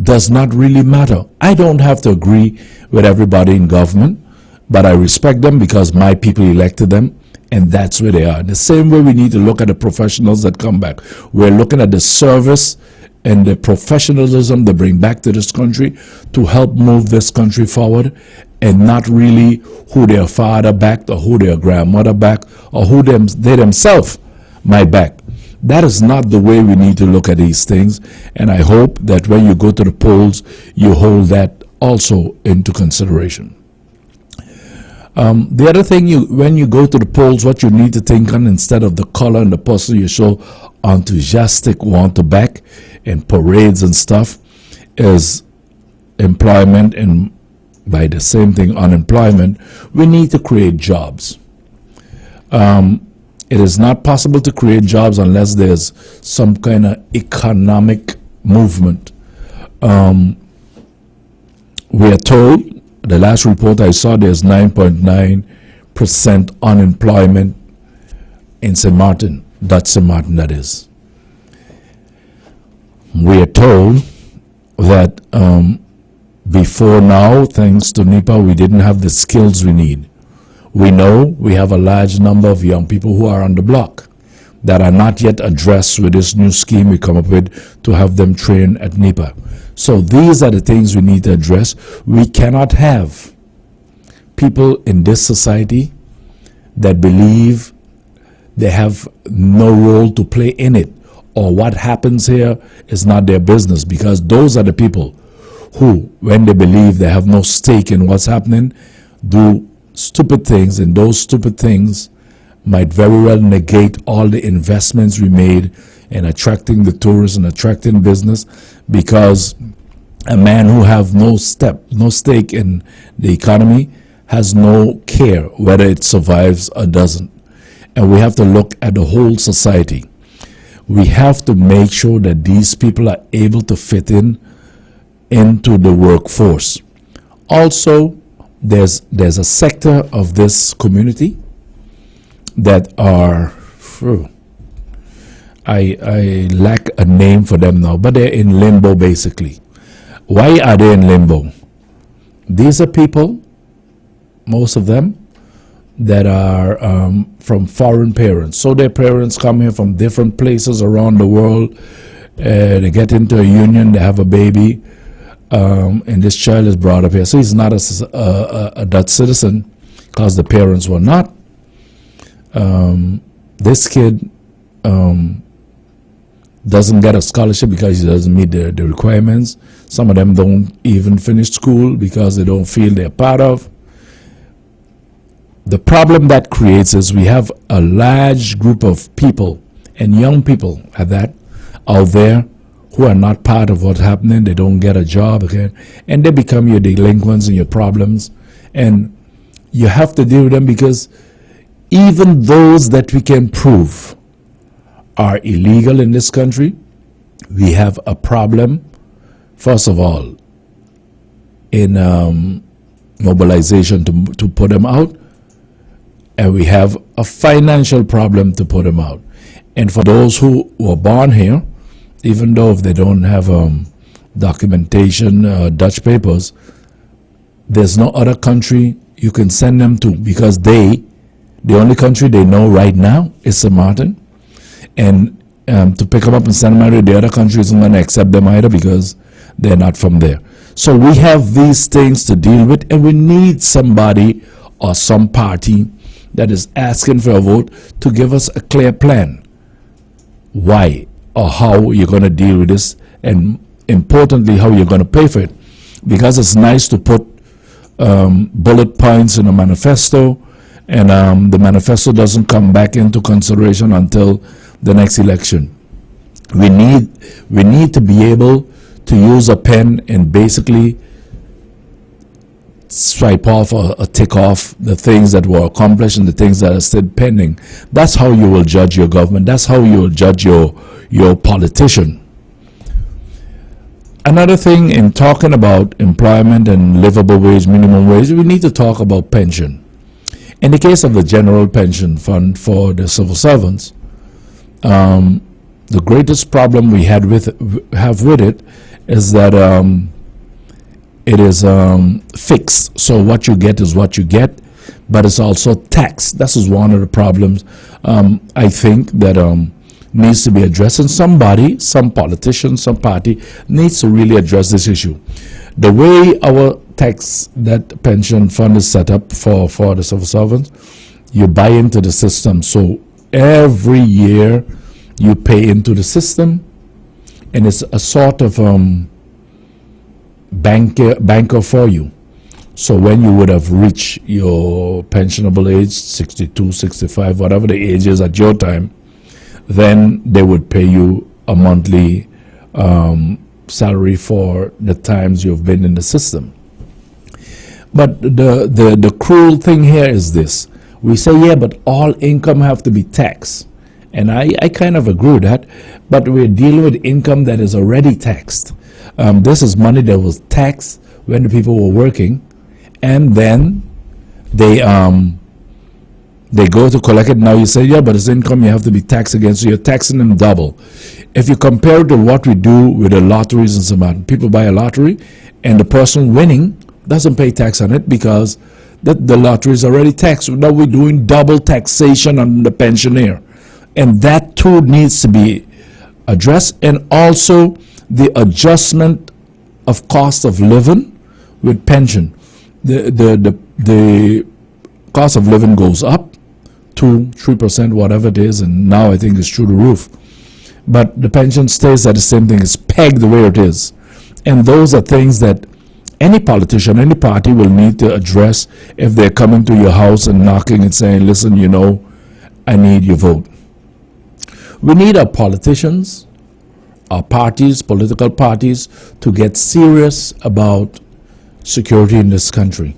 does not really matter. I don't have to agree with everybody in government, but I respect them because my people elected them, and that's where they are. The same way we need to look at the professionals that come back. We're looking at the service and the professionalism they bring back to this country to help move this country forward, and not really who their father backed or who their grandmother backed or who they themselves might back. That is not the way we need to look at these things, and I hope that when you go to the polls, you hold that also into consideration. The other thing, when you go to the polls, what you need to think on, instead of the color and the person you show enthusiastic want to back and parades and stuff, is employment, and by the same thing, unemployment. We need to create jobs. It is not possible to create jobs unless there's some kind of economic movement. We are told, the last report I saw, there's 9.9% unemployment in St. Martin. That's St. Martin, that is. We are told that before now, thanks to NEPA, we didn't have the skills we need. We know we have a large number of young people who are on the block. that are not yet addressed with this new scheme we come up with to have them train at NEPA. So these are the things we need to address. We cannot have people in this society that believe they have no role to play in it, or what happens here is not their business, because those are the people who, when they believe they have no stake in what's happening, do stupid things, and those stupid things might very well negate all the investments we made in attracting the tourists and attracting business, because a man who have no stake in the economy has no care whether it survives or doesn't. And we have to look at the whole society. We have to make sure that these people are able to fit into the workforce. Also, there's a sector of this community that are, I lack a name for them now, but they're in limbo basically. Why are they in limbo? These are people, most of them, that are from foreign parents. So their parents come here from different places around the world. They get into a union, they have a baby, and this child is brought up here. So he's not a Dutch citizen because the parents were not. This kid doesn't get a scholarship because he doesn't meet the requirements. Some of them don't even finish school because they don't feel they're part of. The problem that creates is we have a large group of people, and young people at that, out there who are not part of what's happening. They don't get a job again, and they become your delinquents and your problems. And you have to deal with them, because even those that we can prove are illegal in this country, we have a problem, first of all, in mobilization to put them out, and we have a financial problem to put them out. And for those who were born here, even though if they don't have documentation, Dutch papers, there's no other country you can send them to, because the only country they know right now is St. Martin. And to pick them up and send them out to the other country isn't going to accept them either, because they're not from there. So we have these things to deal with, and we need somebody or some party that is asking for a vote to give us a clear plan. Why or how you're going to deal with this, and importantly, how you're going to pay for it. Because it's nice to put bullet points in a manifesto, and the manifesto doesn't come back into consideration until the next election. We need to be able to use a pen and basically swipe off or tick off the things that were accomplished and the things that are still pending. That's how you will judge your government. That's how you will judge your politician. Another thing, in talking about employment and livable wage, minimum wage, we need to talk about pension. In the case of the General Pension Fund for the civil servants, the greatest problem we have with it is that it is fixed. So what you get is what you get, but it's also taxed. This is one of the problems I think that needs to be addressed, and somebody, some politician, some party needs to really address this issue. The way our that pension fund is set up for the civil servants, you buy into the system. So every year you pay into the system, and it's a sort of banker for you. So when you would have reached your pensionable age, 62, 65, whatever the age is at your time, then they would pay you a monthly salary for the times you've been in the system. But the cruel thing here is this. We say, yeah, but all income have to be taxed. And I kind of agree with that, but we're dealing with income that is already taxed. This is money that was taxed when the people were working, and then they go to collect it. Now you say, yeah, but it's income you have to be taxed again, so you're taxing them double. If you compare it to what we do with the lotteries and so on, people buy a lottery, and the person winning doesn't pay tax on it because the lottery is already taxed. Now we're doing double taxation on the pensioner. And that too needs to be addressed. And also the adjustment of cost of living with pension. The cost of living goes up 2-3%, whatever it is, and now I think it's through the roof. But the pension stays at the same thing. It's pegged the way it is. And those are things that any politician, any party will need to address if they're coming to your house and knocking and saying, listen, you know, I need your vote. We need our politicians, our parties, political parties, to get serious about security in this country.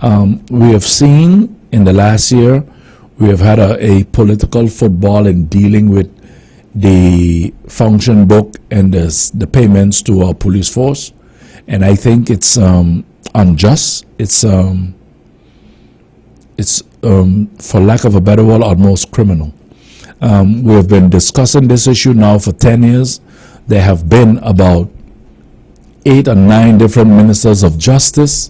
We have seen in the last year, we have had a political football in dealing with the function book and the payments to our police force. And I think it's unjust. It's for lack of a better word, almost criminal. We have been discussing this issue now for 10 years. There have been about 8 or 9 different ministers of justice,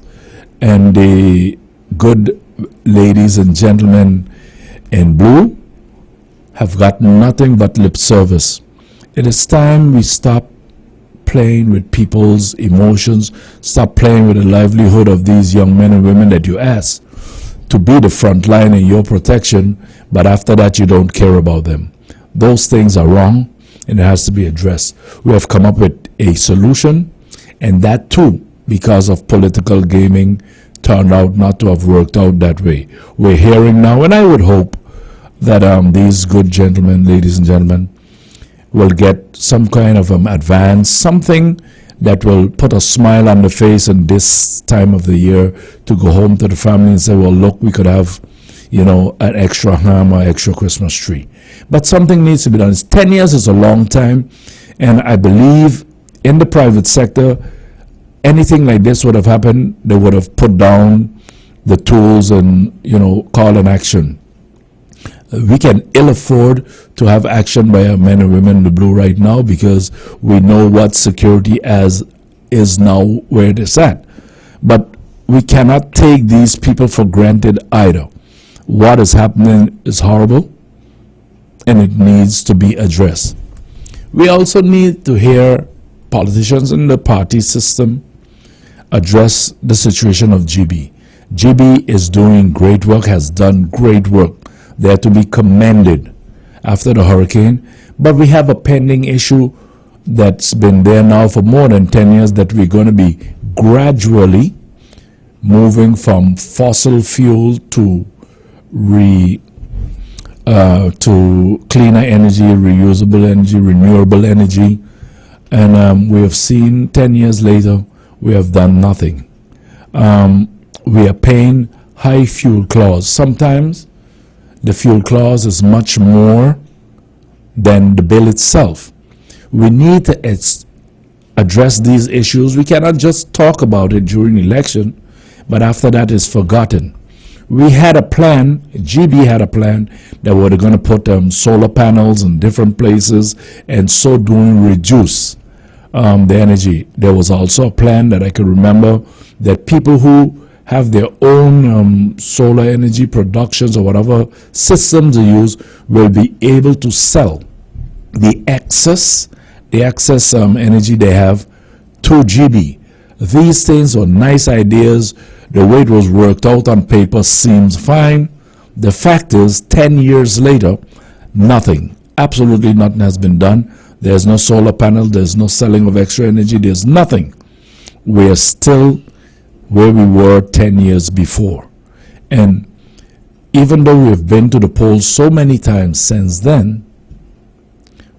and the good ladies and gentlemen in blue have got nothing but lip service. It is time we stop playing with people's emotions, stop playing with the livelihood of these young men and women that you ask to be the front line in your protection, but after that you don't care about them. Those things are wrong, and it has to be addressed. We have come up with a solution, and that too, because of political gaming, turned out not to have worked out that way. We're hearing now, and I would hope that these good gentlemen, ladies and gentlemen, will get some kind of advance, something that will put a smile on the face in this time of the year to go home to the family and say, well, look, we could have, you know, an extra ham or extra Christmas tree. But something needs to be done. 10 years is a long time, and I believe in the private sector, anything like this would have happened, they would have put down the tools and, you know, call an action. We can ill afford to have action by our men and women in the blue right now because we know what security is now where it is at. But we cannot take these people for granted either. What is happening is horrible, and it needs to be addressed. We also need to hear politicians in the party system address the situation of GB. GB is doing great work, has done great work. They are to be commended after the hurricane. But we have a pending issue that's been there now for more than 10 years that we're going to be gradually moving from fossil fuel to cleaner energy, reusable energy, renewable energy. And we have seen 10 years later, we have done nothing. We are paying high fuel clause. Sometimes the fuel clause is much more than the bill itself. We need to address these issues. We cannot just talk about it during election, but after that it's forgotten. We had a plan, GB had a plan, that we were going to put solar panels in different places and so doing reduce the energy. There was also a plan that I could remember that people who have their own solar energy productions or whatever systems they use will be able to sell the excess energy they have to GB. These things are nice ideas. The way it was worked out on paper seems fine. The fact is, 10 years later, nothing, absolutely nothing has been done. There's no solar panel, there's no selling of extra energy, there's nothing. We are still where we were 10 years before. And even though we've been to the polls so many times since then,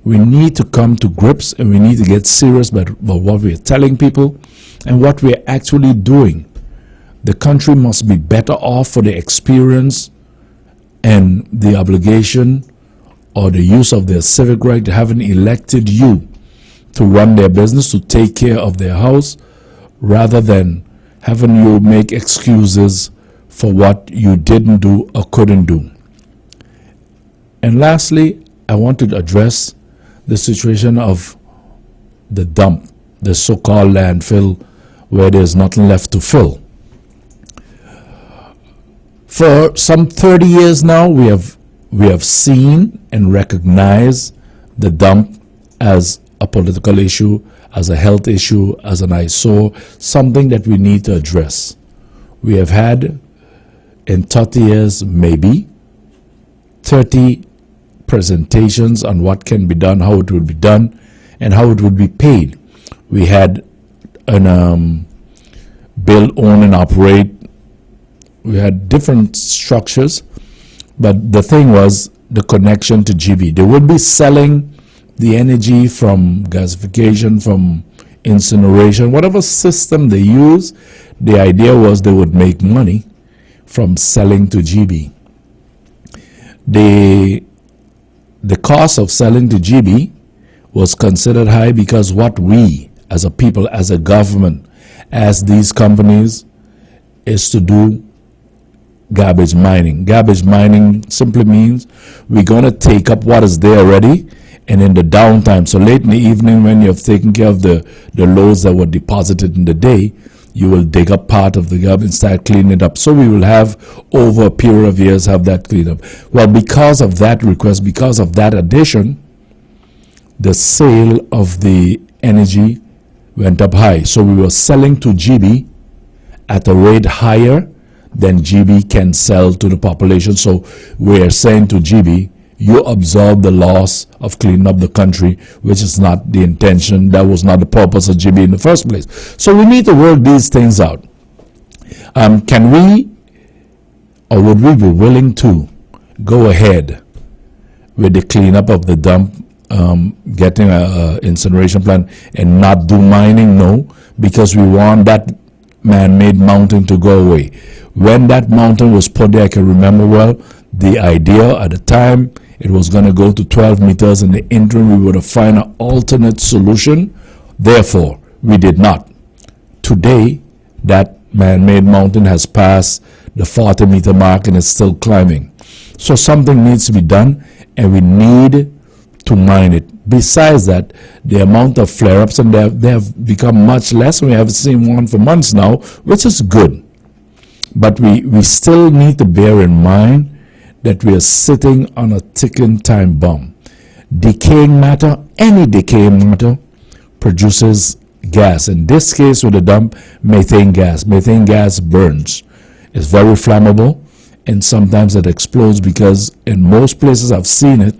we need to come to grips and we need to get serious about what we're telling people and what we're actually doing. The country must be better off for the experience and the obligation or the use of their civic right to having elected you to run their business, to take care of their house, rather than having you make excuses for what you didn't do or couldn't do. And lastly, I want to address the situation of the dump, the so-called landfill, where there's nothing left to fill. For some 30 years now, we have we have seen and recognized the dump as a political issue, as a health issue, as an eyesore, something that we need to address. We have had in 30 years, maybe 30 presentations on what can be done, how it would be done, and how it would be paid. We had an build, own, and operate. We had different structures, but the thing was the connection to GB. They would be selling the energy from gasification, from incineration, whatever system they use. The idea was they would make money from selling to GB. The cost of selling to GB was considered high because what we as a people, as a government, as these companies, is to do garbage mining. Garbage mining simply means we're going to take up what is there already, and in the downtime, so late in the evening when you've taken care of the loads that were deposited in the day, you will dig up part of the garbage and start cleaning it up. So we will have, over a period of years, have that cleaned up. Well, because of that request, because of that addition, the sale of the energy went up high. So we were selling to GB at a rate higher than GB can sell to the population. So we're saying to GB, you absorb the loss of cleaning up the country, which is not the intention. That was not the purpose of GB in the first place. So we need to work these things out. Can we, or would we be willing to go ahead with the cleanup of the dump, getting an incineration plant and not do mining? No, because we want that man-made mountain to go away. When that mountain was put there, I can remember well, the idea at the time, it was going to go to 12 meters. In the interim, we would have found an alternate solution. Therefore, we did not. Today, that man-made mountain has passed the 40-meter mark and is still climbing. So something needs to be done, and we need to mine it. Besides that, the amount of flare-ups, and they have become much less. We haven't seen one for months now, which is good. But we still need to bear in mind that we are sitting on a ticking time bomb. Decaying matter, any decaying matter, produces gas. In this case, with the dump, methane gas. Methane gas burns. It's very flammable, and sometimes it explodes because in most places I've seen it,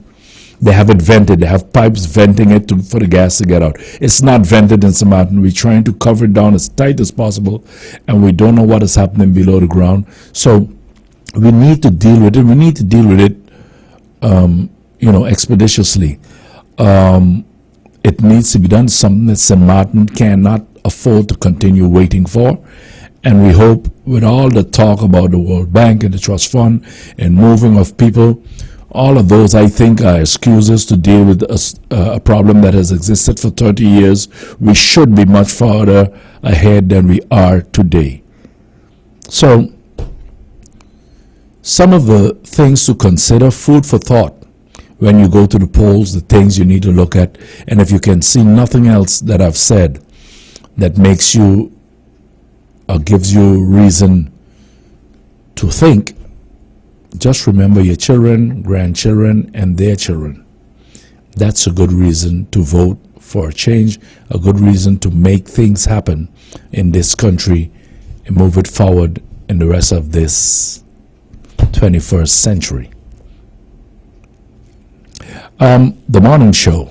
they have it vented. They have pipes venting it for the gas to get out. It's not vented in St. Martin. We're trying to cover it down as tight as possible, and we don't know what is happening below the ground. So we need to deal with it. We need to deal with it, expeditiously. It needs to be done, something that St. Martin cannot afford to continue waiting for. And we hope, with all the talk about the World Bank and the Trust Fund and moving of people, all of those, I think, are excuses to deal with a problem that has existed for 30 years. We should be much farther ahead than we are today. So, some of the things to consider, food for thought, when you go to the polls, the things you need to look at, and if you can see nothing else that I've said that makes you or gives you reason to think, just remember your children, grandchildren, and their children. That's a good reason to vote for a change, a good reason to make things happen in this country and move it forward in the rest of this 21st century. The morning show,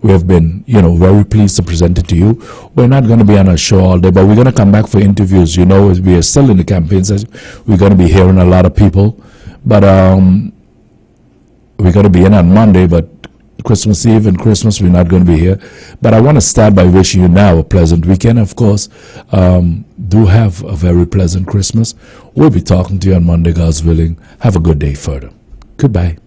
we have been, very pleased to present it to you. We're not going to be on a show all day, but we're going to come back for interviews. We are still in the campaign session. We're going to be hearing a lot of people, but we're going to be in on Monday, but Christmas Eve and Christmas, we're not going to be here. But I want to start by wishing you now a pleasant weekend. Of course, do have a very pleasant Christmas. We'll be talking to you on Monday, God's willing. Have a good day further. Goodbye.